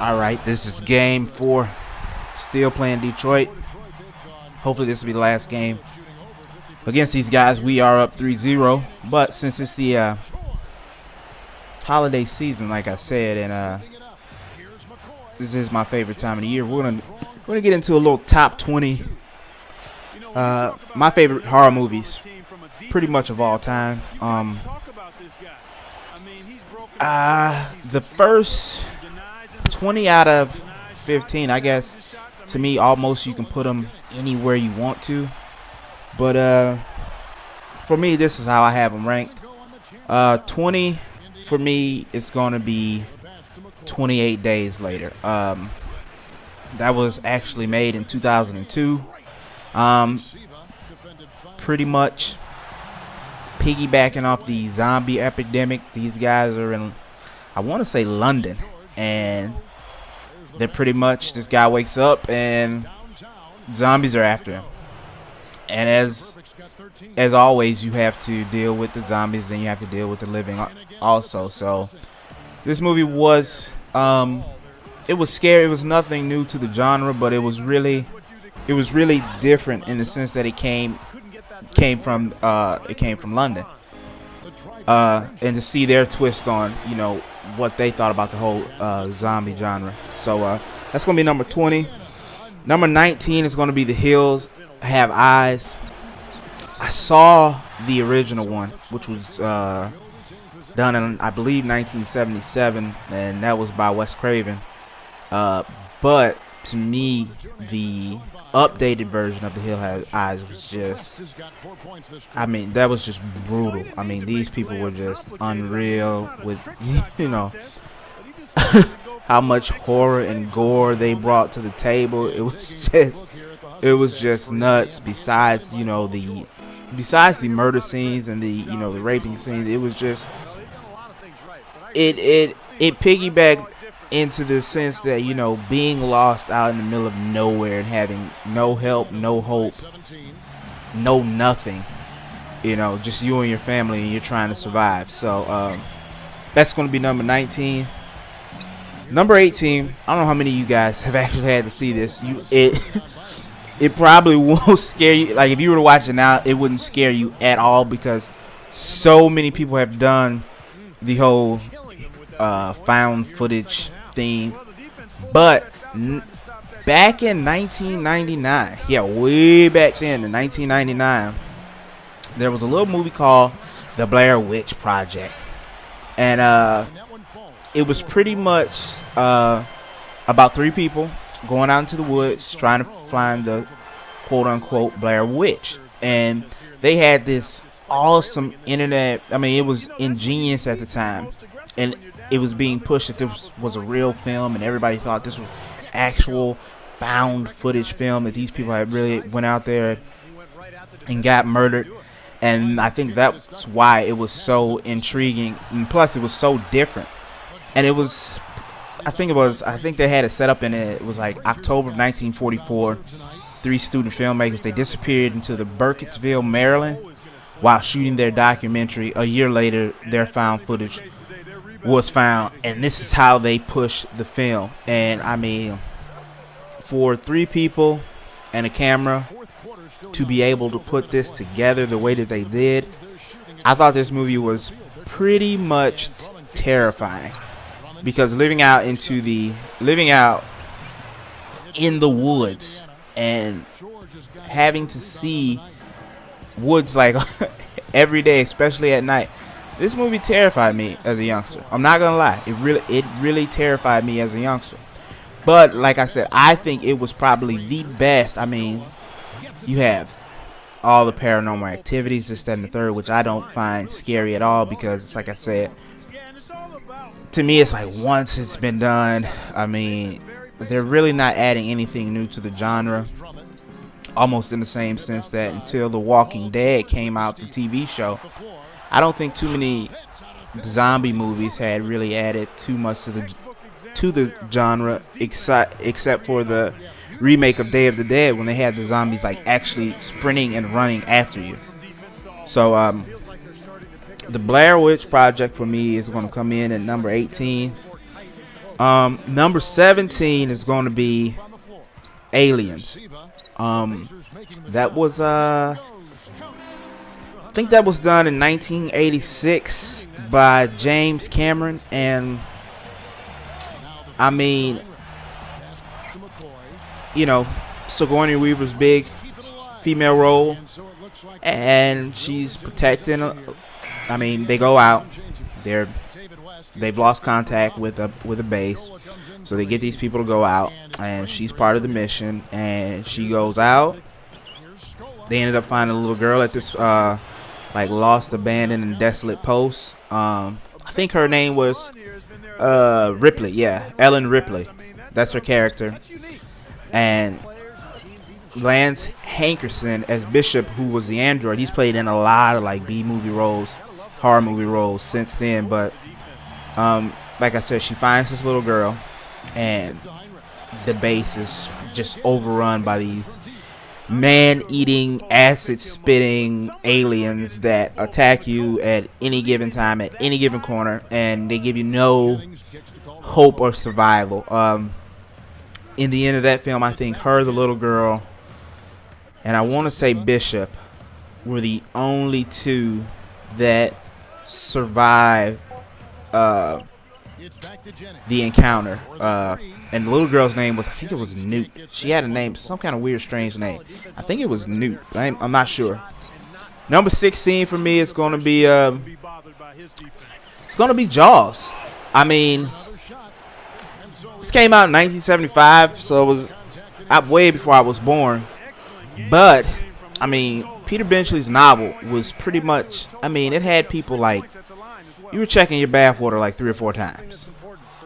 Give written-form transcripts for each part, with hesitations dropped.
All right, this is game 4. Still playing Detroit. Hopefully this will be the last game against these guys. We are up 3-0, but since it's the holiday season, like I said, and this is my favorite time of the year, we're gonna get into a little top 20 my favorite horror movies, pretty much of all time. The first 20 out of 15, I guess, to me, almost you can put them anywhere you want to. But for me, this is how I have them ranked. 20 for me is going to be 28 Days Later. That was actually made in 2002. Pretty much piggybacking off the zombie epidemic. These guys are in, I want to say, London, and they're pretty much, this guy wakes up and zombies are after him. And as always, you have to deal with the zombies and you have to deal with the living also. So this movie was it was scary. It was nothing new to the genre, but it was really different in the sense that it came from London. And to see their twist on, you know, what they thought about the whole zombie genre. So that's going to be number 20. Number 19 is going to be The Hills Have Eyes. I saw the original one, which was done in, I believe, 1977, and that was by Wes Craven. But to me, the updated version of The Hill Has Eyes was just, I mean, that was just brutal. I mean, these people were just unreal with, you know, how much horror and gore they brought to the table. It was just nuts. Besides, you know, the murder scenes and the, you know, the raping scenes, it was just, it piggybacked into the sense that, you know, being lost out in the middle of nowhere and having no help, no hope, no nothing, you know, just you and your family, and you're trying to survive. So that's going to be number 19. Number 18, I don't know how many of you guys have actually had to see this. It probably won't scare you. Like, if you were to watch it now, it wouldn't scare you at all, because so many people have done the whole found footage thing. But back in 1999, yeah, way back then in 1999, there was a little movie called The Blair Witch Project, and it was pretty much about 3 people going out into the woods trying to find the quote-unquote Blair Witch. And they had this awesome internet, I mean, it was ingenious at the time, and it was being pushed that this was a real film, and everybody thought this was actual found footage film, that these people had really went out there and got murdered. And I think that's why it was so intriguing, and plus it was so different. And it was, I think they had it set up in it was like October of 1944. 3 student filmmakers, they disappeared into the Burkittsville, Maryland, while shooting their documentary. A year later, their found footage was found, and this is how they pushed the film. And I mean, for 3 people and a camera to be able to put this together the way that they did, I thought this movie was pretty much terrifying. Because living out in the woods and having to see woods like every day, especially at night, this movie terrified me as a youngster. I'm not gonna lie, it really terrified me as a youngster. But like I said, I think it was probably the best. I mean, you have all the paranormal activities, this, that, and the third, which I don't find scary at all, because it's like I said, to me, it's like once it's been done. I mean, they're really not adding anything new to the genre. Almost in the same sense that until The Walking Dead came out, the TV show, I don't think too many zombie movies had really added too much to the genre, except for the remake of Day of the Dead, when they had the zombies like actually sprinting and running after you. So the Blair Witch Project for me is going to come in at number 18. Number 17 is going to be Aliens. That was I think that was done in 1986 by James Cameron, and I mean, you know, Sigourney Weaver's big female role, and she's protecting. I mean, they go out. They've lost contact with a base, so they get these people to go out, and she's part of the mission. And she goes out. They ended up finding a little girl at this like lost, abandoned, and desolate post. I think her name was Ripley. Yeah, Ellen Ripley. That's her character. And Lance Hankerson as Bishop, who was the android. He's played in a lot of like B-movie roles, horror movie roles since then. But like I said, she finds this little girl, and the base is just overrun by these man-eating, acid-spitting aliens that attack you at any given time, at any given corner, and they give you no hope or survival. In the end of that film, I think her, the little girl, and I want to say Bishop were the only two that survived the encounter. And the little girl's name was, I think it was Newt. She had a name, some kind of weird, strange name. I think it was Newt. I'm not sure. Number 16 for me is going to be Jaws. I mean, this came out in 1975, so it was way before I was born. But I mean, Peter Benchley's novel was pretty much, I mean, it had people like, you were checking your bathwater like 3 or 4 times.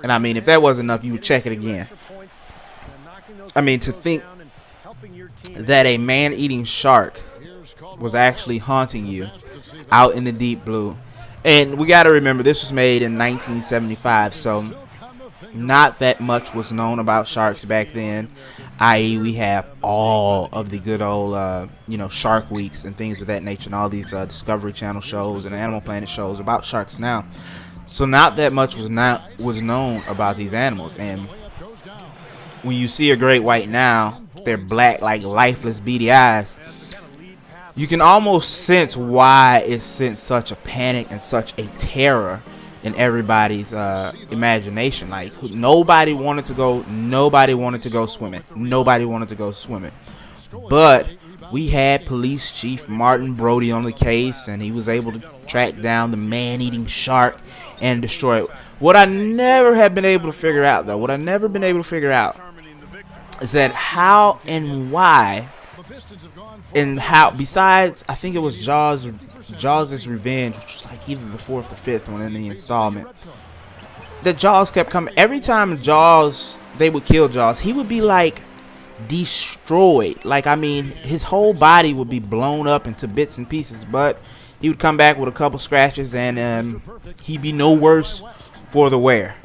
And I mean, if that wasn't enough, you would check it again. I mean, to think that a man-eating shark was actually haunting you out in the deep blue. And we got to remember, this was made in 1975, so not that much was known about sharks back then. I.e., we have all of the good old, Shark Weeks and things of that nature, and all these Discovery Channel shows and Animal Planet shows about sharks now. So not that much was known about these animals. And when you see a great white now, their black, like lifeless, beady eyes, you can almost sense why it sent such a panic and such a terror in everybody's imagination. Like, nobody wanted to go swimming. Nobody wanted to go swimming. But we had Police Chief Martin Brody on the case, and he was able to track down the man-eating shark and destroy it. What I never have been able to figure out, though, is that how and why, and how, besides, I think it was Jaws' Revenge, which was like either the 4th or 5th one in the installment, that Jaws kept coming. Every time they would kill Jaws, he would be like destroyed. Like, I mean, his whole body would be blown up into bits and pieces, but he would come back with a couple scratches, and he'd be no worse for the wear.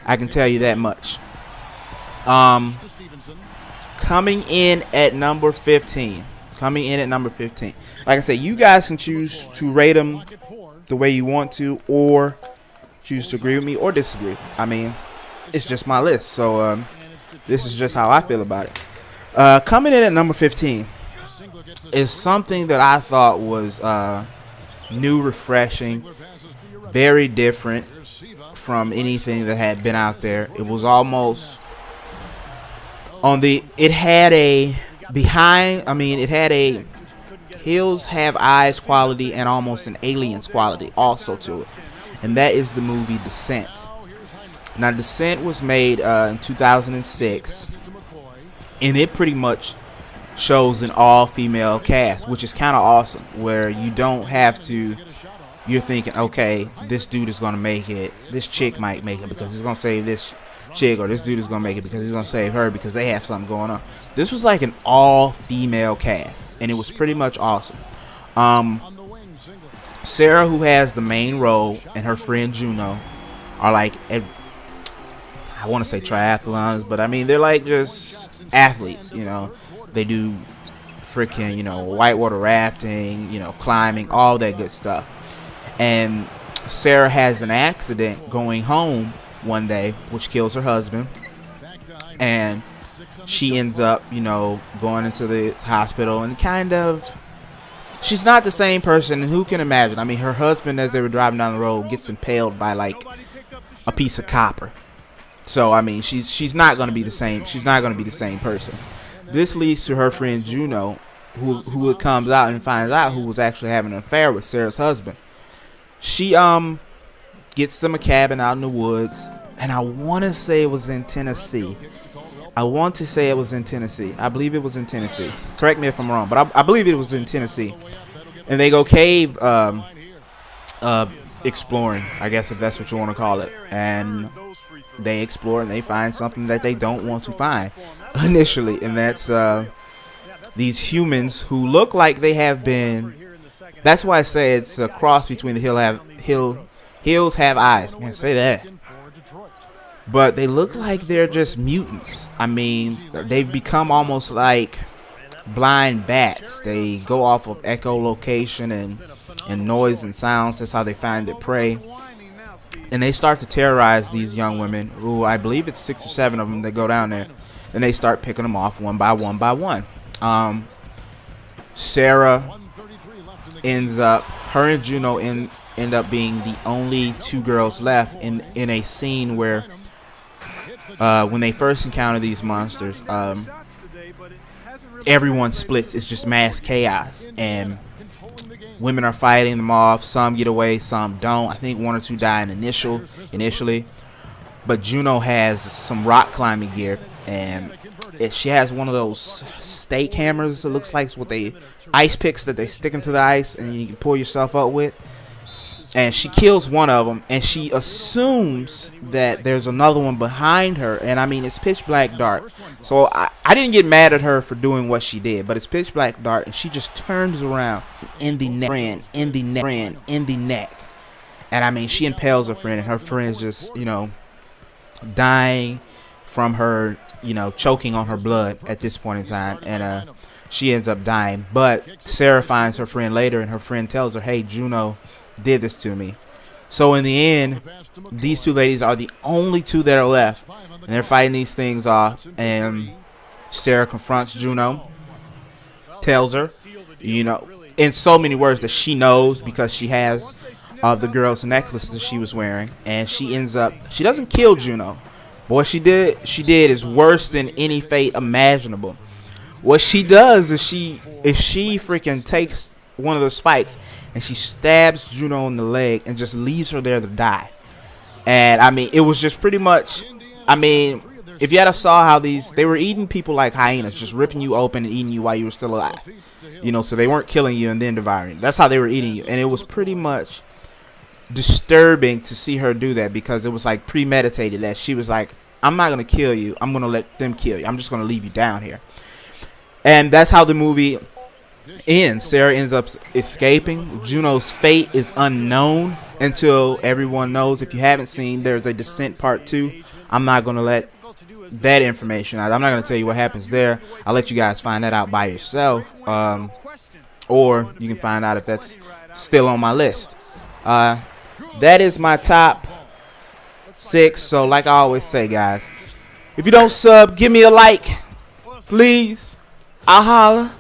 I can tell you that much. Coming in at number 15. Like I said, you guys can choose to rate them the way you want to, or choose to agree with me or disagree. I mean, it's just my list, so this is just how I feel about it. Coming in at number 15 is something that I thought was new, refreshing, very different from anything that had been out there. It was almost it had a Hills Have Eyes quality and almost an Aliens quality also to it. And that is the movie Descent. Now, Descent was made in 2006, and it pretty much shows an all-female cast, which is kind of awesome, where you don't have to, you're thinking, okay, this dude is going to make it, this chick might make it because he's going to save this chick, or this dude is going to make it because he's going to save her because they have something going on. This was like an all-female cast, and it was pretty much awesome. Sarah, who has the main role, and her friend Juno are like, I want to say triathlons, but I mean, they're like just athletes, They do freaking, whitewater rafting, climbing, all that good stuff. And Sarah has an accident going home one day, which kills her husband, and she ends up, you know, going into the hospital and kind of, she's not the same person, and who can imagine? I mean, her husband, as they were driving down the road, gets impaled by like a piece of copper. So I mean, she's not going to be the same. She's not going to be the same person. This leads to her friend Juno, who comes out and finds out who was actually having an affair with Sarah's husband. She gets them a cabin out in the woods, and I want to say it was in Tennessee. I believe it was in Tennessee. Correct me if I'm wrong, but I believe it was in Tennessee. And they go cave exploring, I guess, if that's what you want to call it. And they explore and they find something that they don't want to find initially, and that's these humans who look like they have been. That's why I say it's a cross between the hills have eyes. Man, say that. But they look like they're just mutants. I mean, they've become almost like blind bats. They go off of echolocation and noise and sounds. That's how they find their prey. And they start to terrorize these young women, who I believe it's 6 or 7 of them that go down there. And they start picking them off one by one by one. Sarah ends up, her and Juno end up being the only 2 girls left in a scene where when they first encounter these monsters, everyone splits. It's just mass chaos, and women are fighting them off. Some get away, some don't. I think 1 or 2 die initially, but Juno has some rock climbing gear, and she has one of those stake hammers. It looks like what they ice picks that they stick into the ice and you can pull yourself up with. And she kills one of them, and she assumes that there's another one behind her. And I mean, it's pitch black dark, so I didn't get mad at her for doing what she did, but it's pitch black dark, and she just turns around in the neck, and I mean, she impales her friend, and her friend's just, you know, dying from her, you know, choking on her blood at this point in time, and she ends up dying. But Sarah finds her friend later, and her friend tells her, "Hey, Juno did this to me." So in the end, these 2 ladies are the only 2 that are left, and they're fighting these things off. And Sarah confronts Juno, tells her, you know, in so many words that she knows, because she has the girl's necklace that she was wearing. And she ends up, she doesn't kill Juno. What she did is worse than any fate imaginable. What she does is she freaking takes one of the spikes and she stabs Juno in the leg and just leaves her there to die. And I mean, it was just pretty much, I mean, if you had saw how they were eating people like hyenas, just ripping you open and eating you while you were still alive. You know, so they weren't killing you and then devouring you. That's how they were eating you. And it was pretty much disturbing to see her do that, because it was like premeditated, that she was like, I'm not going to kill you. I'm going to let them kill you. I'm just going to leave you down here. And that's how the movie ends. Sarah ends up escaping. Juno's fate is unknown until everyone knows. If you haven't seen, there's a Descent Part 2. I'm not going to let that information out. I'm not going to tell you what happens there. I'll let you guys find that out by yourself. Or you can find out if that's still on my list. That is my top 6. So like I always say, guys, if you don't sub, give me a like, please. I'll holla.